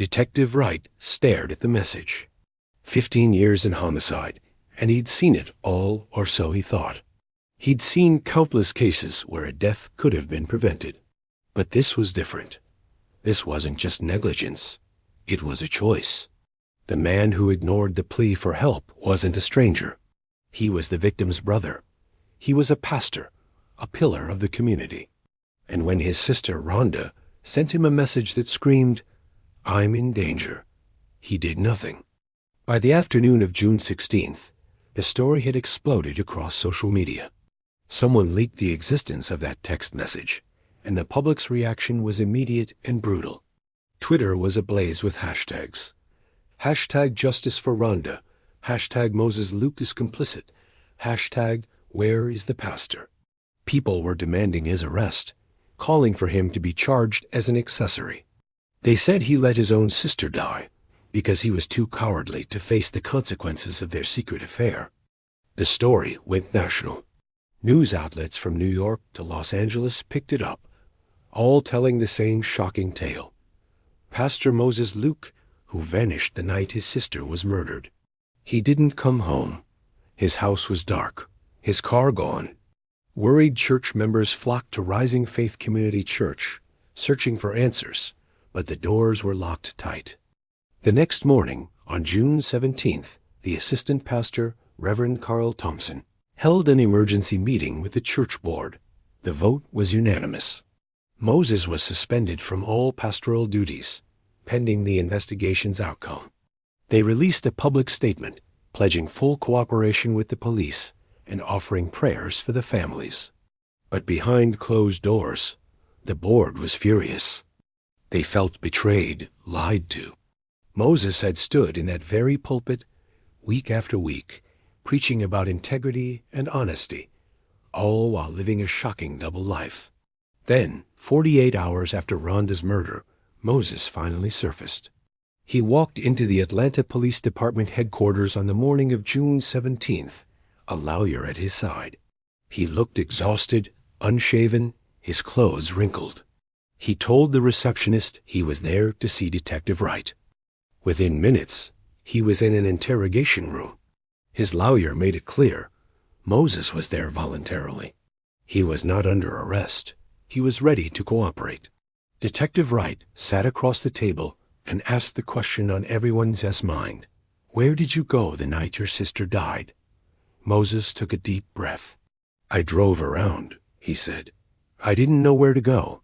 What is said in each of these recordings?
Detective Wright stared at the message. 15 years in homicide, and he'd seen it all, or so he thought. He'd seen countless cases where a death could have been prevented. But this was different. This wasn't just negligence. It was a choice. The man who ignored the plea for help wasn't a stranger. He was the victim's brother. He was a pastor, a pillar of the community. And when his sister Rhonda sent him a message that screamed, "I'm in danger," he did nothing. By the afternoon of June 16th, the story had exploded across social media. Someone leaked the existence of that text message, and the public's reaction was immediate and brutal. Twitter was ablaze with hashtags. Hashtag Justice for Rhonda. Hashtag Moses Luke is complicit. Hashtag Where is the pastor? People were demanding his arrest, calling for him to be charged as an accessory. They said he let his own sister die because he was too cowardly to face the consequences of their secret affair. The story went national. News outlets from New York to Los Angeles picked it up, all telling the same shocking tale. Pastor Moses Luke, who vanished the night his sister was murdered. He didn't come home. His house was dark, his car gone. Worried church members flocked to Rising Faith Community Church, searching for answers, but the doors were locked tight. The next morning, on June 17th, the assistant pastor, Reverend Carl Thompson, held an emergency meeting with the church board. The vote was unanimous. Moses was suspended from all pastoral duties, pending the investigation's outcome. They released a public statement, pledging full cooperation with the police and offering prayers for the families. But behind closed doors, the board was furious. They felt betrayed, lied to. Moses had stood in that very pulpit, week after week, preaching about integrity and honesty, all while living a shocking double life. Then, 48 hours after Rhonda's murder, Moses finally surfaced. He walked into the Atlanta Police Department headquarters on the morning of June 17th, a lawyer at his side. He looked exhausted, unshaven, his clothes wrinkled. He told the receptionist he was there to see Detective Wright. Within minutes, he was in an interrogation room. His lawyer made it clear Moses was there voluntarily. He was not under arrest. He was ready to cooperate. Detective Wright sat across the table and asked the question on everyone's mind. "Where did you go the night your sister died?" Moses took a deep breath. "I drove around," he said. "I didn't know where to go.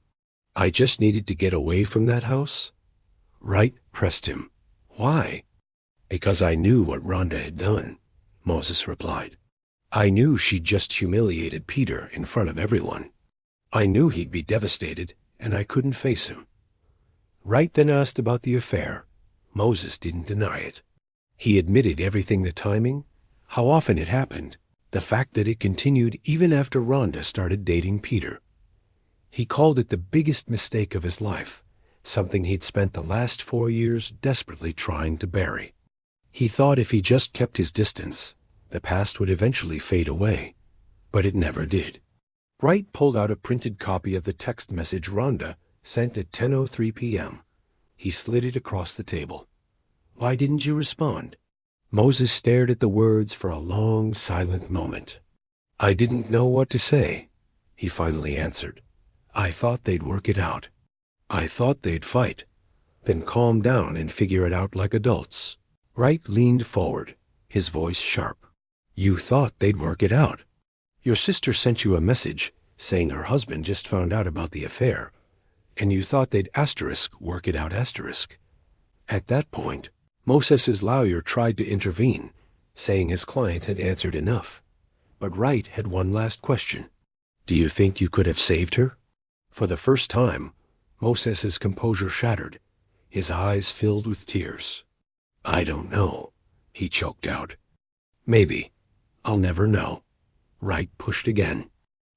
I just needed to get away from that house." Wright pressed him. "Why?" "Because I knew what Rhonda had done," Moses replied. "I knew she'd just humiliated Peter in front of everyone. I knew he'd be devastated, and I couldn't face him." Wright then asked about the affair. Moses didn't deny it. He admitted everything: the timing, how often it happened, the fact that it continued even after Rhonda started dating Peter. He called it the biggest mistake of his life, something he'd spent the last 4 years desperately trying to bury. He thought if he just kept his distance, the past would eventually fade away, but it never did. Wright pulled out a printed copy of the text message Rhonda sent at 10:03 p.m. He slid it across the table. "Why didn't you respond?" Moses stared at the words for a long, silent moment. "I didn't know what to say," he finally answered. "I thought they'd work it out. I thought they'd fight, then calm down and figure it out like adults." Wright leaned forward, his voice sharp. "You thought they'd work it out? Your sister sent you a message saying her husband just found out about the affair, and you thought they'd work it out. At that point, Moses's lawyer tried to intervene, saying his client had answered enough. But Wright had one last question. "Do you think you could have saved her?" For the first time, Moses's composure shattered. His eyes filled with tears. "I don't know," he choked out. "Maybe. I'll never know." Wright pushed again.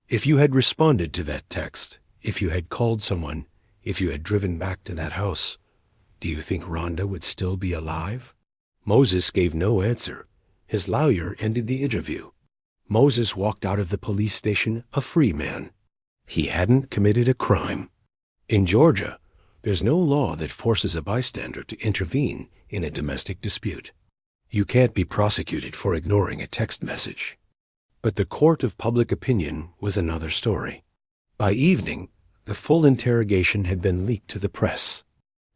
"If you had responded to that text, if you had called someone, if you had driven back to that house, do you think Rhonda would still be alive?" Moses gave no answer. His lawyer ended the interview. Moses walked out of the police station a free man. He hadn't committed a crime. In Georgia, There's no law that forces a bystander to intervene in a domestic dispute. You can't be prosecuted for ignoring a text message. But the court of public opinion was another story. By evening, the full interrogation had been leaked to the press.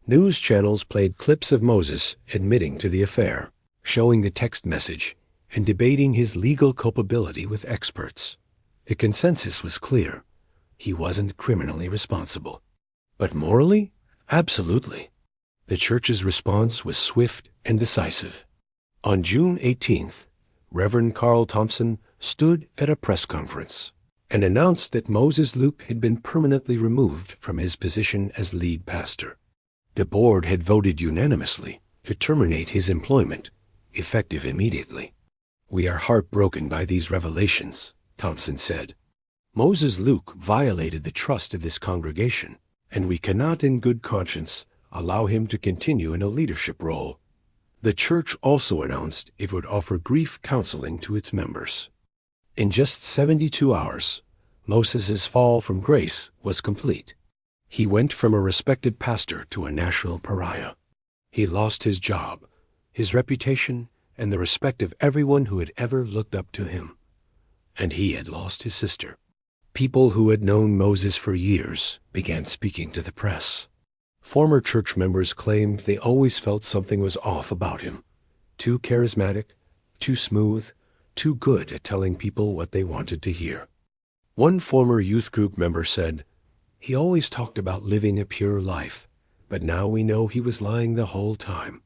News channels played clips of Moses admitting to the affair, showing the text message, and debating his legal culpability with experts. The consensus was clear. He wasn't criminally responsible. But morally? Absolutely. The church's response was swift and decisive. On June 18th, Reverend Carl Thompson stood at a press conference and announced that Moses Luke had been permanently removed from his position as lead pastor. The board had voted unanimously to terminate his employment, effective immediately. "We are heartbroken by these revelations," Thompson said. "Moses Luke violated the trust of this congregation, and we cannot in good conscience allow him to continue in a leadership role." The church also announced it would offer grief counseling to its members. In just 72 hours, Moses's fall from grace was complete. He went from a respected pastor to a national pariah. He lost his job, his reputation, and the respect of everyone who had ever looked up to him. And he had lost his sister. People who had known Moses for years began speaking to the press. Former church members claimed they always felt something was off about him. Too charismatic, too smooth, too good at telling people what they wanted to hear. One former youth group member said, "He always talked about living a pure life, but now we know he was lying the whole time."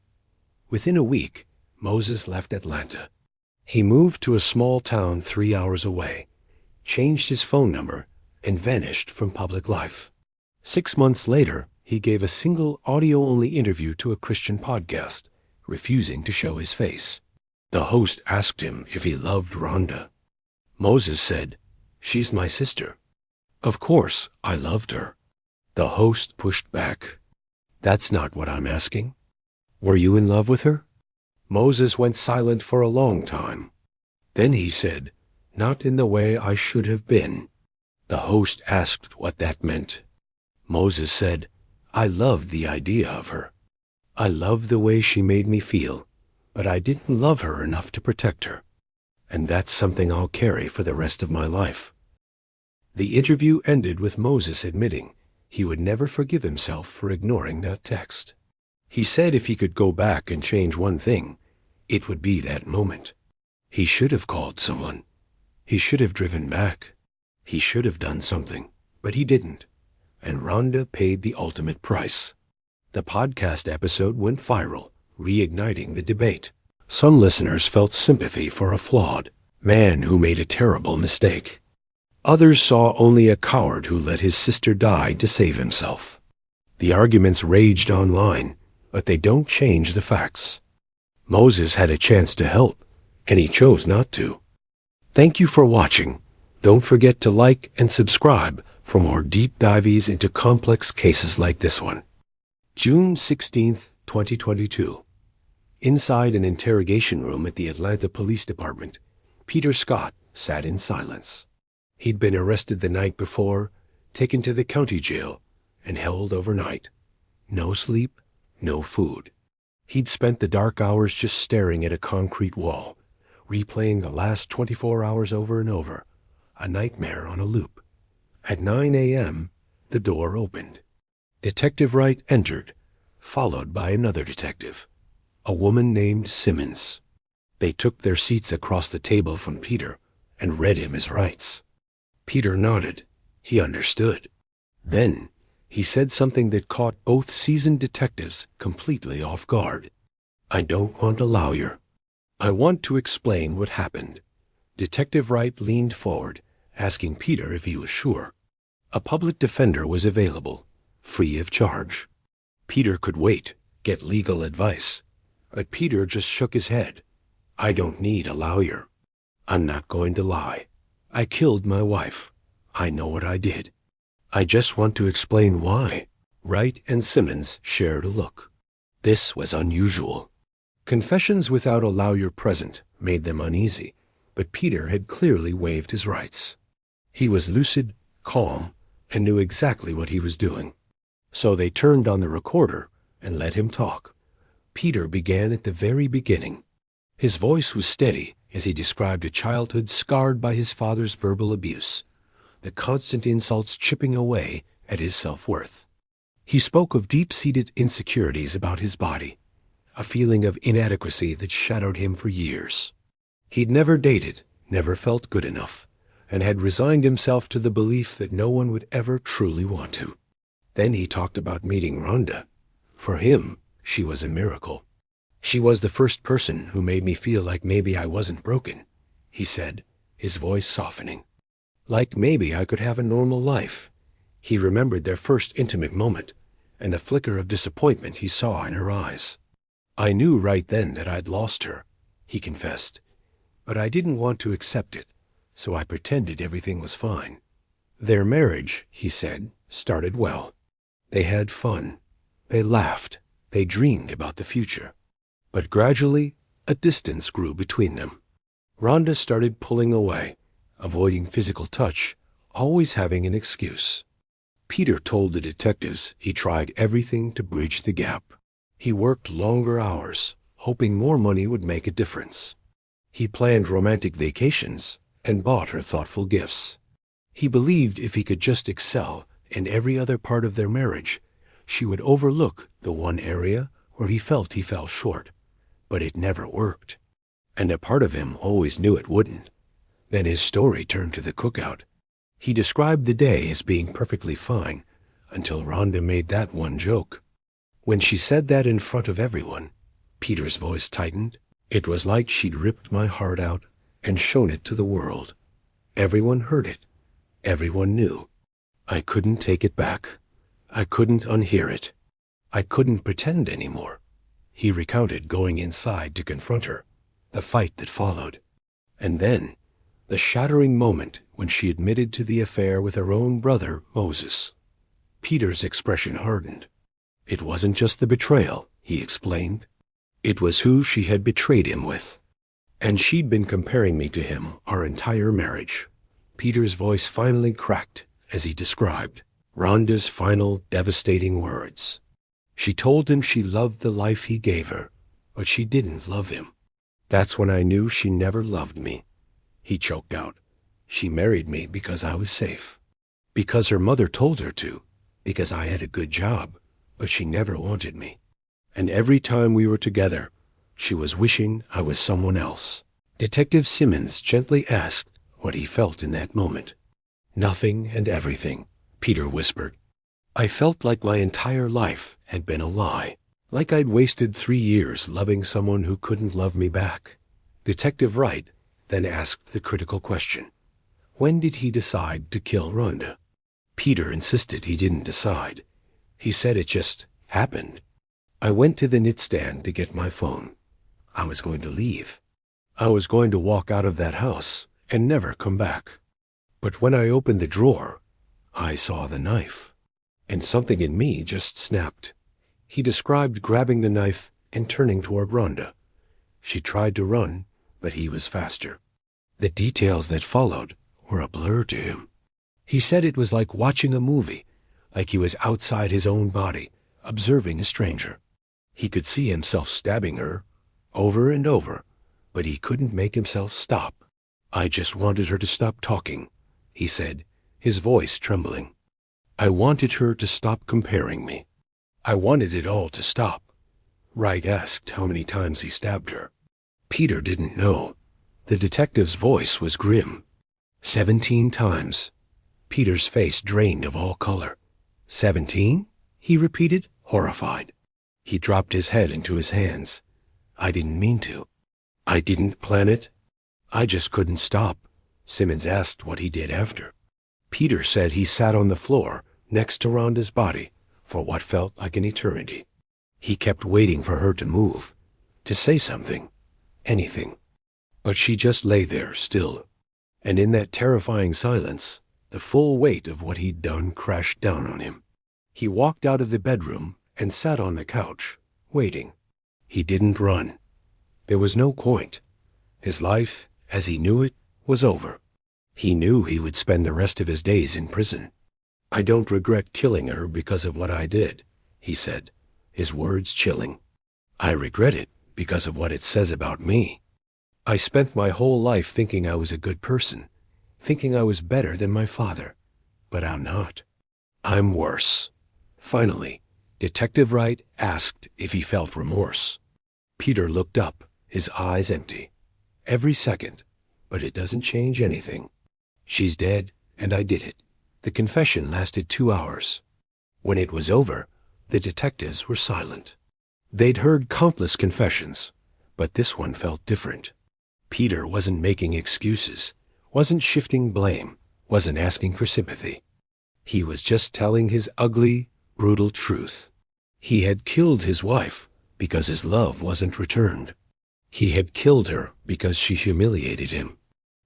Within a week, Moses left Atlanta. He moved to a small town 3 hours away, changed his phone number, and vanished from public life. 6 months later, he gave a single audio-only interview to a Christian podcast, refusing to show his face. The host asked him if he loved Rhonda. Moses said, "She's my sister. Of course, I loved her." The host pushed back. "That's not what I'm asking. Were you in love with her?" Moses went silent for a long time. Then he said, "Not in the way I should have been." The host asked what that meant. Moses said, "I loved the idea of her. I loved the way she made me feel, but I didn't love her enough to protect her. And that's something I'll carry for the rest of my life." The interview ended with Moses admitting he would never forgive himself for ignoring that text. He said if he could go back and change one thing, it would be that moment. He should have called someone. He should have driven back. He should have done something, but he didn't. And Rhonda paid the ultimate price. The podcast episode went viral, reigniting the debate. Some listeners felt sympathy for a flawed man who made a terrible mistake. Others saw only a coward who let his sister die to save himself. The arguments raged online, but they don't change the facts. Moses had a chance to help, and he chose not to. Thank you for watching. Don't forget to like and subscribe for more deep dives into complex cases like this one. June 16th, 2022. Inside an interrogation room at the Atlanta Police Department, Peter Scott sat in silence. He'd been arrested the night before, taken to the county jail, and held overnight. No sleep, no food. He'd spent the dark hours just staring at a concrete wall, replaying the last 24 hours over and over, a nightmare on a loop. At 9 a.m., the door opened. Detective Wright entered, followed by another detective, a woman named Simmons. They took their seats across the table from Peter and read him his rights. Peter nodded. He understood. Then he said something that caught both seasoned detectives completely off guard. "I don't want a lawyer. I want to explain what happened." Detective Wright leaned forward, asking Peter if he was sure. A public defender was available, free of charge. Peter could wait, get legal advice. But Peter just shook his head. "I don't need a lawyer. I'm not going to lie. I killed my wife. I know what I did. I just want to explain why." Wright and Simmons shared a look. This was unusual. Confessions without a lawyer present made them uneasy, but Peter had clearly waived his rights. He was lucid, calm, and knew exactly what he was doing. So they turned on the recorder and let him talk. Peter began at the very beginning. His voice was steady as he described a childhood scarred by his father's verbal abuse, the constant insults chipping away at his self-worth. He spoke of deep-seated insecurities about his body, a feeling of inadequacy that shadowed him for years. He'd never dated, never felt good enough, and had resigned himself to the belief that no one would ever truly want him. Then he talked about meeting Rhonda. For him, she was a miracle. She was the first person who made me feel like maybe I wasn't broken, he said, his voice softening. Like maybe I could have a normal life. He remembered their first intimate moment and the flicker of disappointment he saw in her eyes. I knew right then that I'd lost her, he confessed, but I didn't want to accept it, so I pretended everything was fine. Their marriage, he said, started well. They had fun. They laughed. They dreamed about the future. But gradually, a distance grew between them. Rhonda started pulling away, avoiding physical touch, always having an excuse. Peter told the detectives he tried everything to bridge the gap. He worked longer hours, hoping more money would make a difference. He planned romantic vacations and bought her thoughtful gifts. He believed if he could just excel in every other part of their marriage, she would overlook the one area where he felt he fell short. But it never worked. And a part of him always knew it wouldn't. Then his story turned to the cookout. He described the day as being perfectly fine until Rhonda made that one joke. When she said that in front of everyone, Peter's voice tightened. It was like she'd ripped my heart out and shown it to the world. Everyone heard it. Everyone knew. I couldn't take it back. I couldn't unhear it. I couldn't pretend anymore. He recounted going inside to confront her, the fight that followed. And then, the shattering moment when she admitted to the affair with her own brother, Moses. Peter's expression hardened. It wasn't just the betrayal, he explained. It was who she had betrayed him with. And she'd been comparing me to him our entire marriage. Peter's voice finally cracked as he described Rhonda's final devastating words. She told him she loved the life he gave her, but she didn't love him. That's when I knew she never loved me. He choked out. She married me because I was safe. Because her mother told her to. Because I had a good job. But she never wanted me. And every time we were together, she was wishing I was someone else. Detective Simmons gently asked what he felt in that moment. Nothing and everything, Peter whispered. I felt like my entire life had been a lie, like I'd wasted 3 years loving someone who couldn't love me back. Detective Wright then asked the critical question. When did he decide to kill Rhonda? Peter insisted he didn't decide. He said it just happened. I went to the nightstand to get my phone. I was going to leave. I was going to walk out of that house and never come back. But when I opened the drawer, I saw the knife. And something in me just snapped. He described grabbing the knife and turning toward Rhonda. She tried to run, but he was faster. The details that followed were a blur to him. He said it was like watching a movie, like he was outside his own body, observing a stranger. He could see himself stabbing her, over and over, but he couldn't make himself stop. I just wanted her to stop talking, he said, his voice trembling. I wanted her to stop comparing me. I wanted it all to stop. Wright asked how many times he stabbed her. Peter didn't know. The detective's voice was grim. 17 times. Peter's face drained of all color. 17? He repeated, horrified. He dropped his head into his hands. I didn't mean to. I didn't plan it. I just couldn't stop. Simmons asked what he did after. Peter said he sat on the floor next to Rhonda's body for what felt like an eternity. He kept waiting for her to move, to say something, anything. But she just lay there still. And in that terrifying silence, the full weight of what he'd done crashed down on him. He walked out of the bedroom and sat on the couch, waiting. He didn't run. There was no point. His life, as he knew it, was over. He knew he would spend the rest of his days in prison. "I don't regret killing her because of what I did," he said, his words chilling. "I regret it because of what it says about me. I spent my whole life thinking I was a good person, thinking I was better than my father. But I'm not. I'm worse." Finally, Detective Wright asked if he felt remorse. Peter looked up, his eyes empty. "Every second, but it doesn't change anything. She's dead, and I did it." The confession lasted 2 hours. When it was over, the detectives were silent. They'd heard countless confessions, but this one felt different. Peter wasn't making excuses, wasn't shifting blame, wasn't asking for sympathy. He was just telling his ugly, brutal truth. He had killed his wife because his love wasn't returned. He had killed her because she humiliated him.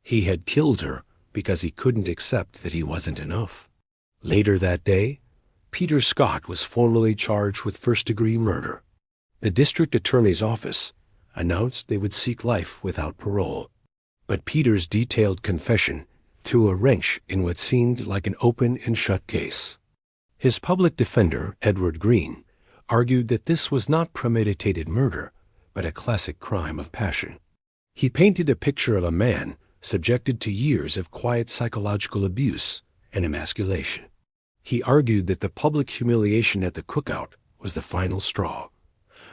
He had killed her because he couldn't accept that he wasn't enough. Later that day, Peter Scott was formally charged with first-degree murder. The district attorney's office announced they would seek life without parole. But Peter's detailed confession threw a wrench in what seemed like an open and shut case. His public defender, Edward Green, argued that this was not premeditated murder, but a classic crime of passion. He painted a picture of a man subjected to years of quiet psychological abuse and emasculation. He argued that the public humiliation at the cookout was the final straw,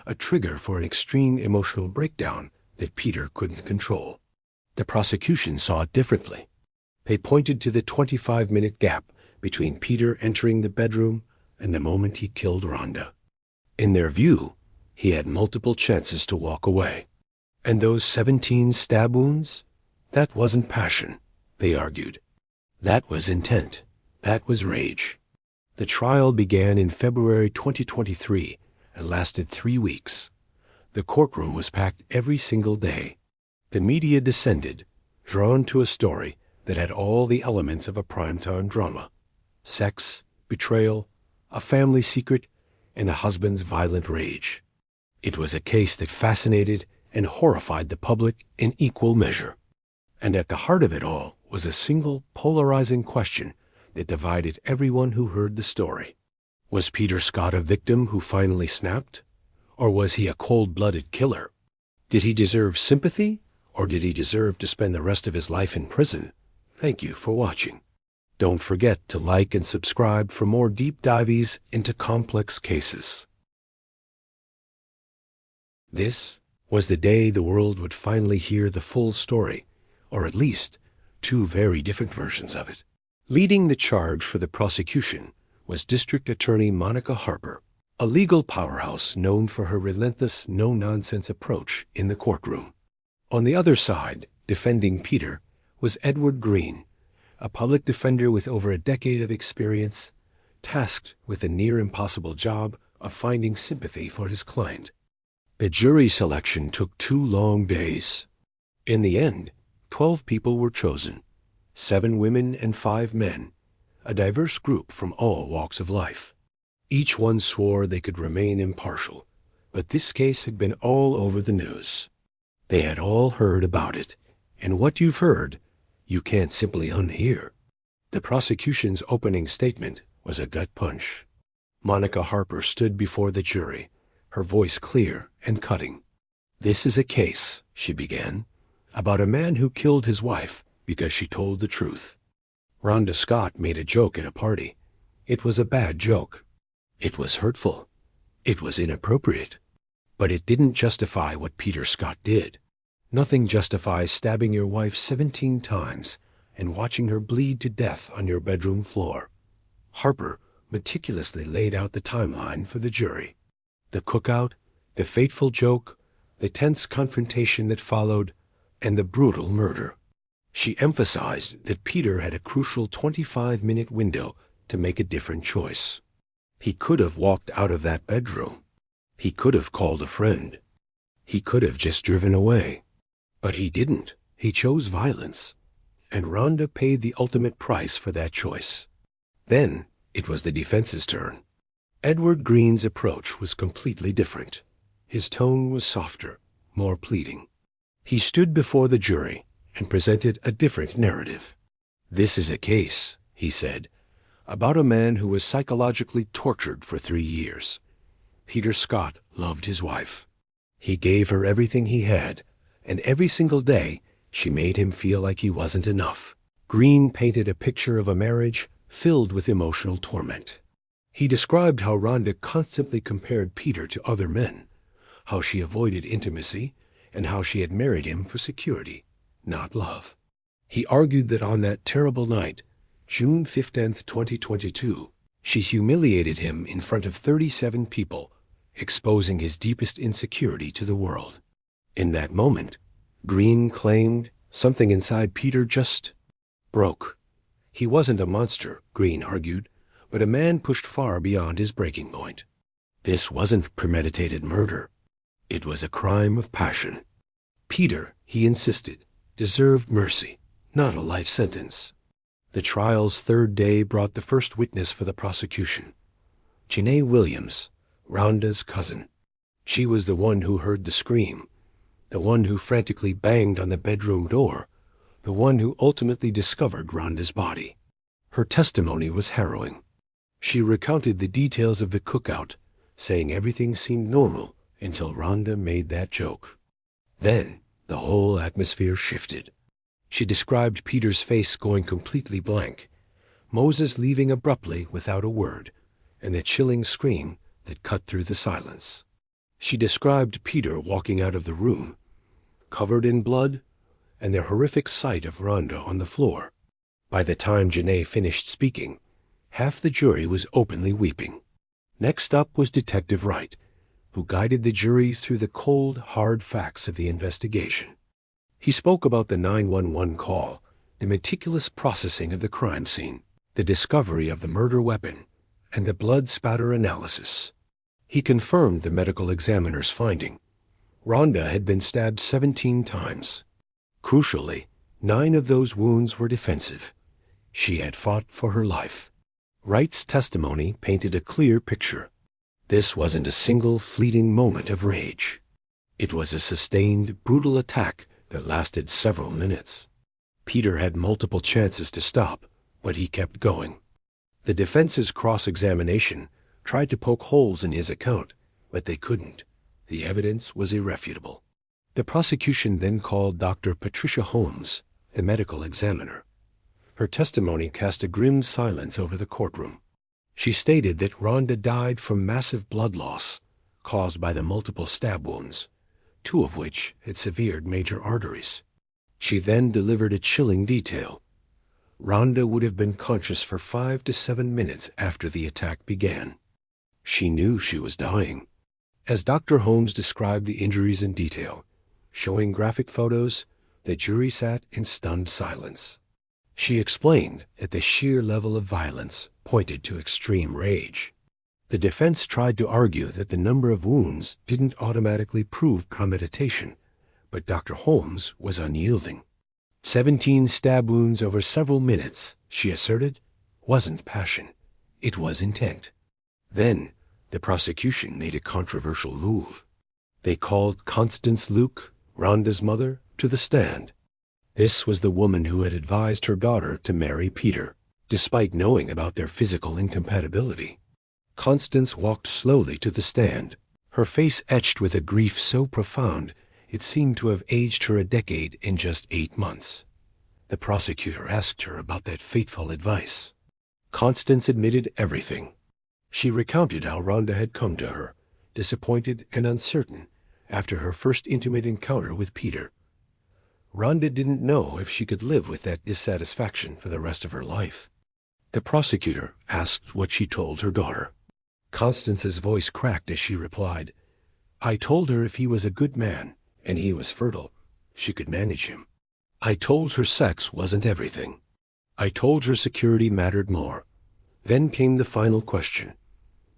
a trigger for an extreme emotional breakdown that Peter couldn't control. The prosecution saw it differently. They pointed to the 25-minute gap between Peter entering the bedroom and the moment he killed Rhonda. In their view, he had multiple chances to walk away. And those 17 stab wounds? That wasn't passion, they argued. That was intent. That was rage. The trial began in February 2023 and lasted 3 weeks. The courtroom was packed every single day. The media descended, drawn to a story that had all the elements of a primetime drama: sex, betrayal, a family secret, and a husband's violent rage. It was a case that fascinated and horrified the public in equal measure. And at the heart of it all was a single polarizing question that divided everyone who heard the story. Was Peter Scott a victim who finally snapped? Or was he a cold-blooded killer? Did he deserve sympathy, or did he deserve to spend the rest of his life in prison? Thank you for watching. Don't forget to like and subscribe for more deep dives into complex cases. This was the day the world would finally hear the full story, or at least 2 very different versions of it. Leading the charge for the prosecution was District Attorney Monica Harper, a legal powerhouse known for her relentless, no-nonsense approach in the courtroom. On the other side, defending Peter, was Edward Green, a public defender with over a decade of experience, tasked with the near-impossible job of finding sympathy for his client. The jury selection took 2 long days. In the end, 12 people were chosen, 7 women and 5 men, a diverse group from all walks of life. Each one swore they could remain impartial, but this case had been all over the news. They had all heard about it, and what you've heard, you can't simply unhear. The prosecution's opening statement was a gut punch. Monica Harper stood before the jury, her voice clear and cutting. "This is a case," she began, "about a man who killed his wife because she told the truth. Rhonda Scott made a joke at a party. It was a bad joke. It was hurtful. It was inappropriate. But it didn't justify what Peter Scott did. Nothing justifies stabbing your wife 17 times and watching her bleed to death on your bedroom floor." Harper meticulously laid out the timeline for the jury. The cookout, the fateful joke, the tense confrontation that followed, and the brutal murder. She emphasized that Peter had a crucial 25-minute window to make a different choice. He could have walked out of that bedroom. He could have called a friend. He could have just driven away. But he didn't. He chose violence. And Rhonda paid the ultimate price for that choice. Then it was the defense's turn. Edward Green's approach was completely different. His tone was softer, more pleading. He stood before the jury and presented a different narrative. "This is a case," he said, about a man who was psychologically tortured for 3 years. Peter Scott loved his wife. He gave her everything he had, and every single day she made him feel like he wasn't enough. Green painted a picture of a marriage filled with emotional torment. He described how Rhonda constantly compared Peter to other men, how she avoided intimacy, and how she had married him for security, not love. He argued that on that terrible night, June 15th, 2022, she humiliated him in front of 37 people, exposing his deepest insecurity to the world. In that moment, Green claimed something inside Peter just broke. He wasn't a monster, Green argued, but a man pushed far beyond his breaking point. This wasn't premeditated murder. It was a crime of passion. Peter, he insisted, deserved mercy, not a life sentence. The trial's third day brought the first witness for the prosecution. Janae Williams, Rhonda's cousin. She was the one who heard the scream, the one who frantically banged on the bedroom door, the one who ultimately discovered Rhonda's body. Her testimony was harrowing. She recounted the details of the cookout, saying everything seemed normal until Rhonda made that joke. Then the whole atmosphere shifted. She described Peter's face going completely blank, Moses leaving abruptly without a word, and the chilling scream that cut through the silence. She described Peter walking out of the room, covered in blood, and the horrific sight of Rhonda on the floor. By the time Janae finished speaking, half the jury was openly weeping. Next up was Detective Wright, who guided the jury through the cold, hard facts of the investigation. He spoke about the 911 call, the meticulous processing of the crime scene, the discovery of the murder weapon, and the blood spatter analysis. He confirmed the medical examiner's finding. Rhonda had been stabbed 17 times. Crucially, 9 of those wounds were defensive. She had fought for her life. Wright's testimony painted a clear picture. This wasn't a single fleeting moment of rage. It was a sustained, brutal attack that lasted several minutes. Peter had multiple chances to stop, but he kept going. The defense's cross-examination tried to poke holes in his account, but they couldn't. The evidence was irrefutable. The prosecution then called Dr. Patricia Holmes, the medical examiner. Her testimony cast a grim silence over the courtroom. She stated that Rhonda died from massive blood loss caused by the multiple stab wounds, 2 of which had severed major arteries. She then delivered a chilling detail. Rhonda would have been conscious for 5 to 7 minutes after the attack began. She knew she was dying. As Dr. Holmes described the injuries in detail, showing graphic photos, the jury sat in stunned silence. She explained that the sheer level of violence pointed to extreme rage. The defense tried to argue that the number of wounds didn't automatically prove premeditation, but Dr. Holmes was unyielding. 17 stab wounds over several minutes, she asserted, wasn't passion. It was intent. Then, the prosecution made a controversial move. They called Constance Luke, Rhonda's mother, to the stand. This was the woman who had advised her daughter to marry Peter, despite knowing about their physical incompatibility. Constance walked slowly to the stand, her face etched with a grief so profound it seemed to have aged her a decade in just 8 months. The prosecutor asked her about that fateful advice. Constance admitted everything. She recounted how Rhonda had come to her, disappointed and uncertain, after her first intimate encounter with Peter. Rhonda didn't know if she could live with that dissatisfaction for the rest of her life. The prosecutor asked what she told her daughter. Constance's voice cracked as she replied, "I told her if he was a good man, and he was fertile, she could manage him. I told her sex wasn't everything. I told her security mattered more." Then came the final question.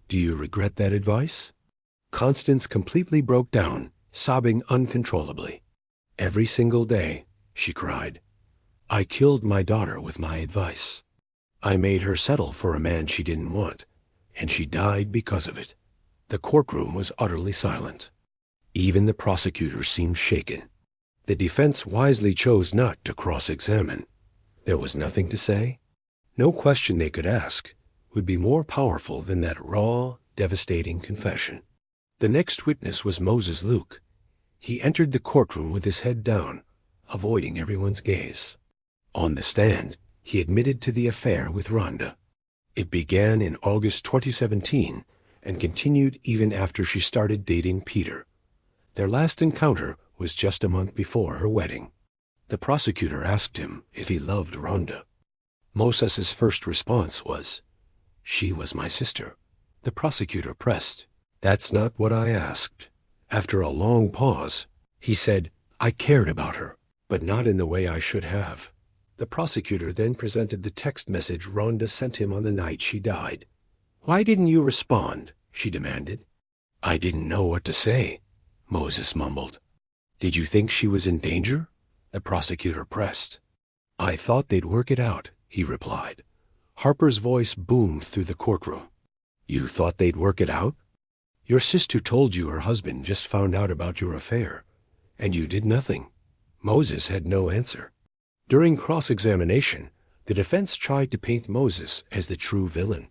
"Do you regret that advice?" Constance completely broke down, sobbing uncontrollably. "Every single day," she cried, "I killed my daughter with my advice. I made her settle for a man she didn't want, and she died because of it." The courtroom was utterly silent. Even the prosecutor seemed shaken. The defense wisely chose not to cross-examine. There was nothing to say, no question they could ask, would be more powerful than that raw, devastating confession. The next witness was Moses Luke. He entered the courtroom with his head down, avoiding everyone's gaze. On the stand, he admitted to the affair with Rhonda. It began in August 2017 and continued even after she started dating Peter. Their last encounter was just a month before her wedding. The prosecutor asked him if he loved Rhonda. Moses's first response was, "She was my sister." The prosecutor pressed, "That's not what I asked." After a long pause, he said, "I cared about her, but not in the way I should have." The prosecutor then presented the text message Rhonda sent him on the night she died. "Why didn't you respond?" she demanded. "I didn't know what to say," Moses mumbled. "Did you think she was in danger?" the prosecutor pressed. "I thought they'd work it out," he replied. Harper's voice boomed through the courtroom. "You thought they'd work it out? Your sister told you her husband just found out about your affair, and you did nothing." Moses had no answer. During cross-examination, the defense tried to paint Moses as the true villain,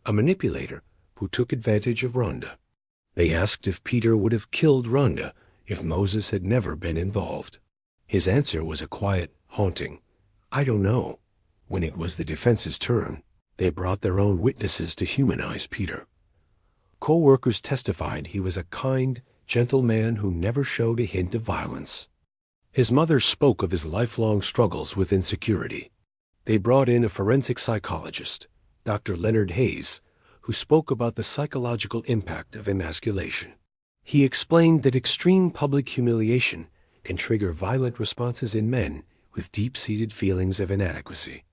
a manipulator who took advantage of Rhonda. They asked if Peter would have killed Rhonda if Moses had never been involved. His answer was a quiet, haunting, "I don't know." When it was the defense's turn, they brought their own witnesses to humanize Peter. Co-workers testified he was a kind, gentle man who never showed a hint of violence. His mother spoke of his lifelong struggles with insecurity. They brought in a forensic psychologist, Dr. Leonard Hayes, who spoke about the psychological impact of emasculation. He explained that extreme public humiliation can trigger violent responses in men with deep-seated feelings of inadequacy.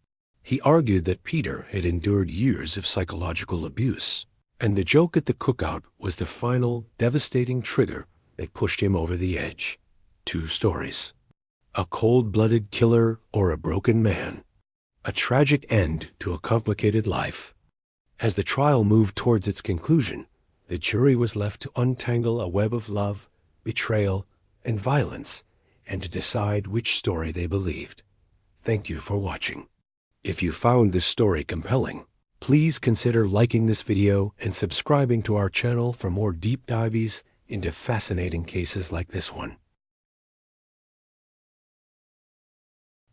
He argued that Peter had endured years of psychological abuse, and the joke at the cookout was the final, devastating trigger that pushed him over the edge. 2 stories. A cold-blooded killer or a broken man. A tragic end to a complicated life. As the trial moved towards its conclusion, the jury was left to untangle a web of love, betrayal, and violence, and to decide which story they believed. Thank you for watching. If you found this story compelling, please consider liking this video and subscribing to our channel for more deep dives into fascinating cases like this one.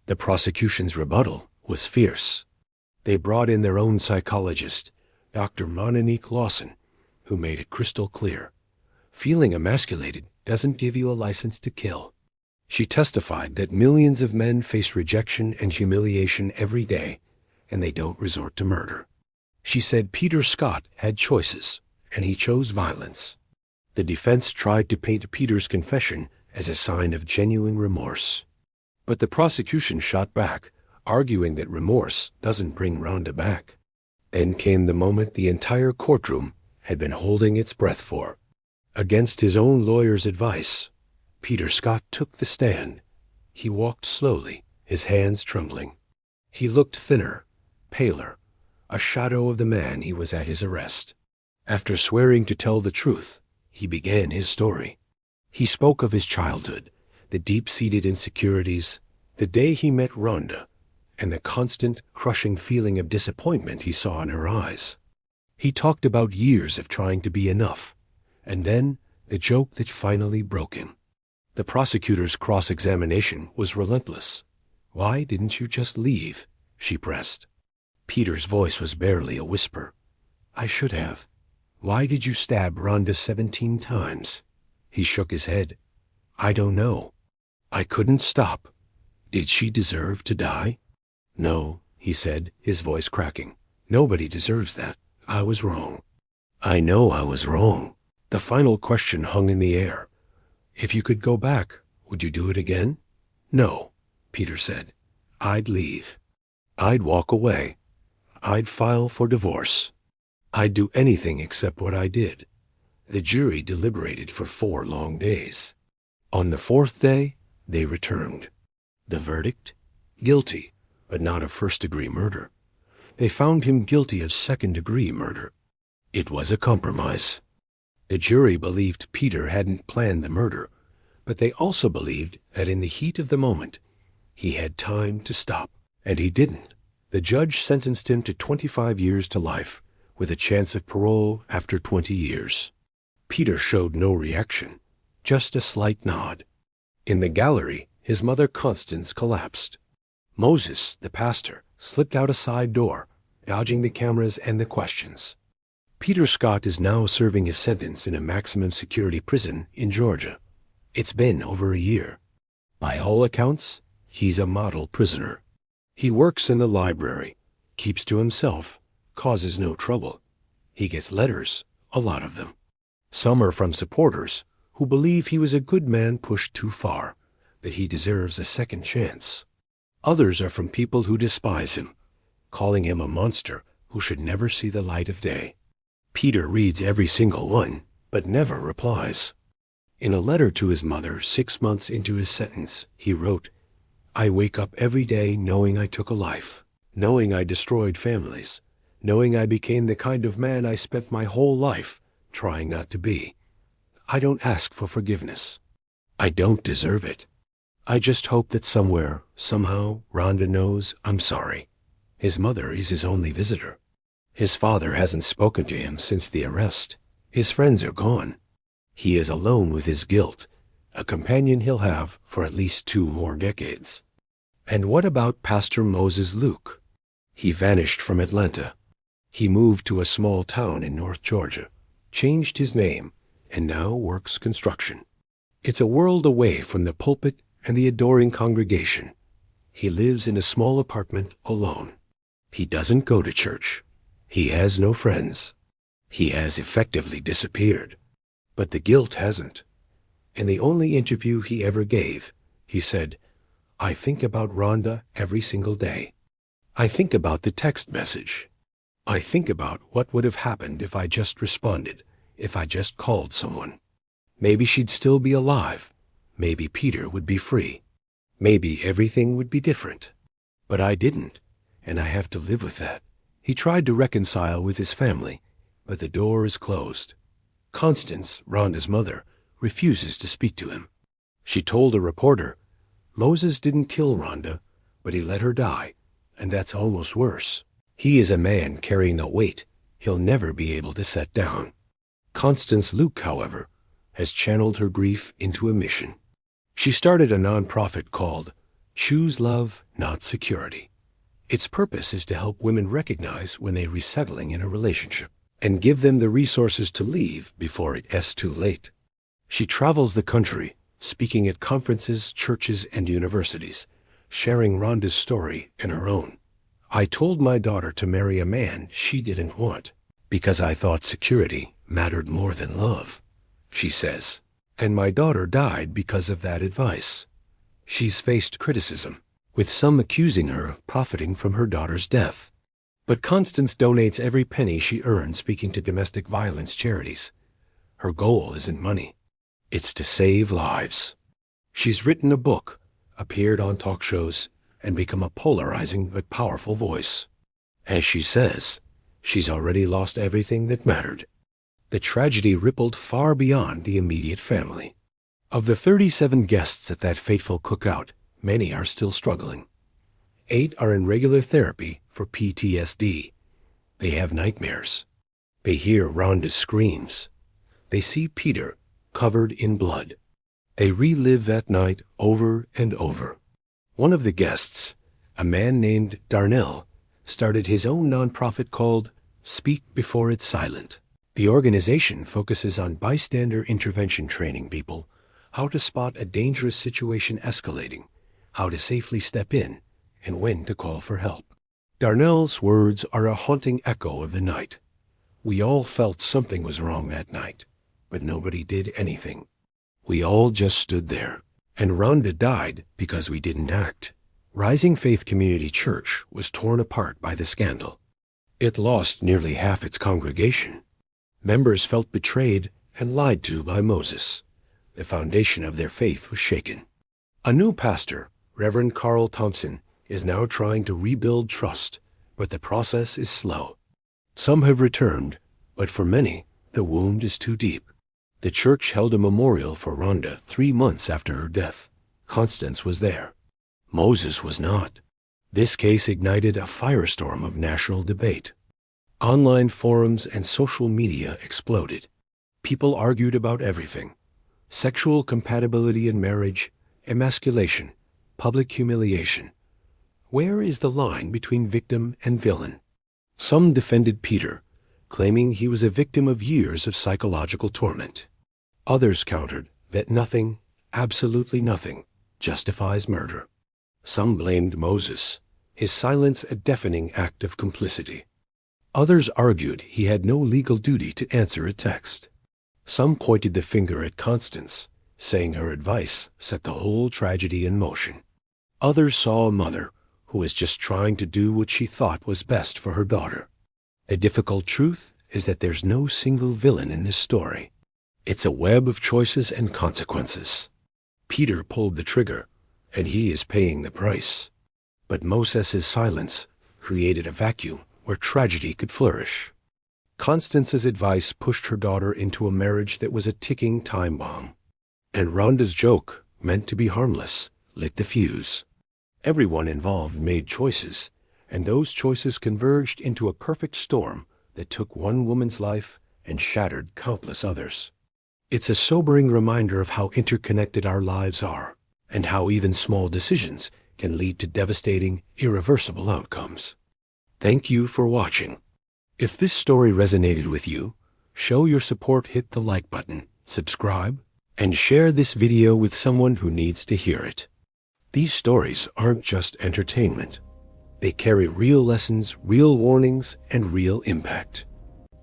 The prosecution's rebuttal was fierce. They brought in their own psychologist, Dr. Monique Lawson, who made it crystal clear. Feeling emasculated doesn't give you a license to kill. She testified that millions of men face rejection and humiliation every day, and they don't resort to murder. She said Peter Scott had choices, and he chose violence. The defense tried to paint Peter's confession as a sign of genuine remorse. But the prosecution shot back, arguing that remorse doesn't bring Rhonda back. Then came the moment the entire courtroom had been holding its breath for. Against his own lawyer's advice, Peter Scott took the stand. He walked slowly, his hands trembling. He looked thinner, paler, a shadow of the man he was at his arrest. After swearing to tell the truth, he began his story. He spoke of his childhood, the deep-seated insecurities, the day he met Rhonda, and the constant, crushing feeling of disappointment he saw in her eyes. He talked about years of trying to be enough, and then the joke that finally broke him. The prosecutor's cross-examination was relentless. "Why didn't you just leave?" she pressed. Peter's voice was barely a whisper. "I should have." "Why did you stab Rhonda 17 times? He shook his head. "I don't know. I couldn't stop. Did she deserve to die?" "No," he said, his voice cracking. "Nobody deserves that. I was wrong." "I know I was wrong." The final question hung in the air. "If you could go back, would you do it again?" "No," Peter said. "I'd leave. I'd walk away. I'd file for divorce. I'd do anything except what I did." The jury deliberated for 4 long days. On the 4th day, they returned. The verdict? Guilty, but not of first-degree murder. They found him guilty of second-degree murder. It was a compromise. The jury believed Peter hadn't planned the murder, but they also believed that in the heat of the moment, he had time to stop, and he didn't. The judge sentenced him to 25 years to life, with a chance of parole after 20 years. Peter showed no reaction, just a slight nod. In the gallery, his mother Constance collapsed. Moses, the pastor, slipped out a side door, dodging the cameras and the questions. Peter Scott is now serving his sentence in a maximum security prison in Georgia. It's been over a year. By all accounts, he's a model prisoner. He works in the library, keeps to himself, causes no trouble. He gets letters, a lot of them. Some are from supporters who believe he was a good man pushed too far, that he deserves a second chance. Others are from people who despise him, calling him a monster who should never see the light of day. Peter reads every single one, but never replies. In a letter to his mother 6 months into his sentence, he wrote, "I wake up every day knowing I took a life, knowing I destroyed families, knowing I became the kind of man I spent my whole life trying not to be. I don't ask for forgiveness. I don't deserve it. I just hope that somewhere, somehow, Rhonda knows I'm sorry." His mother is his only visitor. His father hasn't spoken to him since the arrest. His friends are gone. He is alone with his guilt, a companion he'll have for at least 2 more decades. And what about Pastor Moses Luke? He vanished from Atlanta. He moved to a small town in North Georgia, changed his name, and now works construction. It's a world away from the pulpit and the adoring congregation. He lives in a small apartment alone. He doesn't go to church. He has no friends. He has effectively disappeared. But the guilt hasn't. In the only interview he ever gave, he said, "I think about Rhonda every single day. I think about the text message. I think about what would have happened if I just responded, if I just called someone. Maybe she'd still be alive. Maybe Peter would be free. Maybe everything would be different. But I didn't, and I have to live with that." He tried to reconcile with his family, but the door is closed. Constance, Rhonda's mother, refuses to speak to him. She told a reporter, "Moses didn't kill Rhonda, but he let her die, and that's almost worse. He is a man carrying a weight he'll never be able to set down." Constance Luke, however, has channeled her grief into a mission. She started a nonprofit called Choose Love, Not Security. Its purpose is to help women recognize when they're resettling in a relationship and give them the resources to leave before it's too late. She travels the country, speaking at conferences, churches, and universities, sharing Rhonda's story and her own. "I told my daughter to marry a man she didn't want because I thought security mattered more than love," she says. "And my daughter died because of that advice." She's faced criticism, with some accusing her of profiting from her daughter's death. But Constance donates every penny she earns speaking to domestic violence charities. Her goal isn't money. It's to save lives. She's written a book, appeared on talk shows, and become a polarizing but powerful voice. As she says, she's already lost everything that mattered. The tragedy rippled far beyond the immediate family. Of the 37 guests at that fateful cookout, many are still struggling. 8 are in regular therapy for PTSD. They have nightmares. They hear Rhonda's screams. They see Peter covered in blood. They relive that night over and over. One of the guests, a man named Darnell, started his own nonprofit called Speak Before It's Silent. The organization focuses on bystander intervention, training people how to spot a dangerous situation escalating, how to safely step in, and when to call for help. Darnell's words are a haunting echo of the night. "We all felt something was wrong that night, but nobody did anything. We all just stood there, and Rhonda died because we didn't act." Rising Faith Community Church was torn apart by the scandal. It lost nearly half its congregation. Members felt betrayed and lied to by Moses. The foundation of their faith was shaken. A new pastor, Reverend Carl Thompson, is now trying to rebuild trust, but the process is slow. Some have returned, but for many, the wound is too deep. The church held a memorial for Rhonda 3 months after her death. Constance was there. Moses was not. This case ignited a firestorm of national debate. Online forums and social media exploded. People argued about everything: sexual compatibility in marriage, emasculation, public humiliation. Where is the line between victim and villain? Some defended Peter, claiming he was a victim of years of psychological torment. Others countered that nothing, absolutely nothing, justifies murder. Some blamed Moses, his silence a deafening act of complicity. Others argued he had no legal duty to answer a text. Some pointed the finger at Constance, saying her advice set the whole tragedy in motion. Others saw a mother who was just trying to do what she thought was best for her daughter. A difficult truth is that there's no single villain in this story. It's a web of choices and consequences. Peter pulled the trigger, and he is paying the price. But Moses's silence created a vacuum where tragedy could flourish. Constance's advice pushed her daughter into a marriage that was a ticking time bomb. And Rhonda's joke, meant to be harmless, lit the fuse. Everyone involved made choices, and those choices converged into a perfect storm that took one woman's life and shattered countless others. It's a sobering reminder of how interconnected our lives are, and how even small decisions can lead to devastating, irreversible outcomes. Thank you for watching. If this story resonated with you, show your support, hit the like button, subscribe, and share this video with someone who needs to hear it. These stories aren't just entertainment. They carry real lessons, real warnings, and real impact.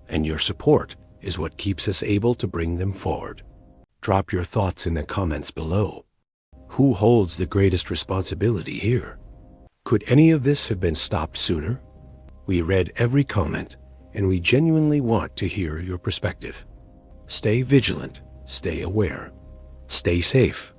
And your support is what keeps us able to bring them forward. Drop your thoughts in the comments below. Who holds the greatest responsibility here? Could any of this have been stopped sooner? We read every comment, and we genuinely want to hear your perspective. Stay vigilant, stay aware, stay safe,